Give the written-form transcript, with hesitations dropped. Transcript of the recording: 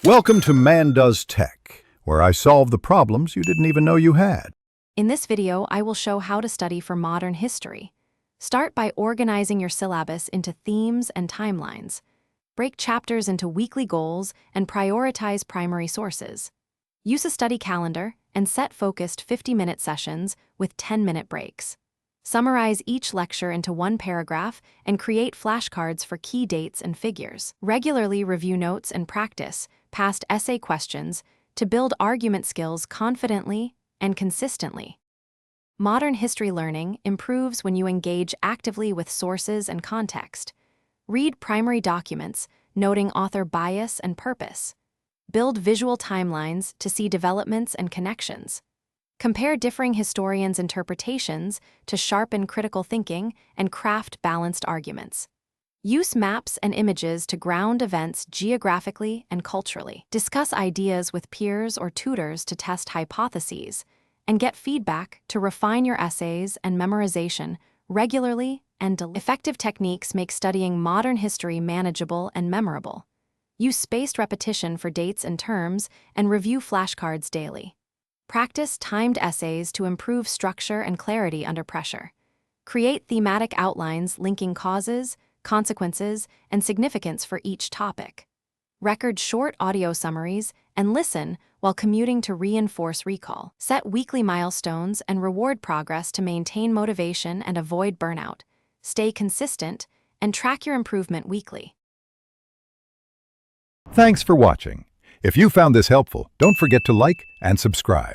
Welcome to Man Does Tech, where I solve the problems you didn't even know you had. In this video, I will show how to study for modern history. Start by organizing your syllabus into themes and timelines. Break chapters into weekly goals and prioritize primary sources. Use a study calendar and set focused 50-minute sessions with 10-minute breaks. Summarize each lecture into one paragraph and create flashcards for key dates and figures. Regularly review notes and practice past essay questions to build argument skills confidently and consistently. Modern history learning improves when you engage actively with sources and context. Read primary documents, noting author bias and purpose. Build visual timelines to see developments and connections. Compare differing historians' interpretations to sharpen critical thinking and craft balanced arguments. Use maps and images to ground events geographically and culturally. Discuss ideas with peers or tutors to test hypotheses, and get feedback to refine your essays and memorization regularly and effective techniques make studying modern history manageable and memorable. Use spaced repetition for dates and terms, and review flashcards daily. Practice timed essays to improve structure and clarity under pressure. Create thematic outlines linking causes, consequences, and significance for each topic. Record short audio summaries and listen while commuting to reinforce recall. Set weekly milestones and reward progress to maintain motivation and avoid burnout. Stay consistent and track your improvement weekly. Thanks for watching. If you found this helpful, don't forget to like and subscribe.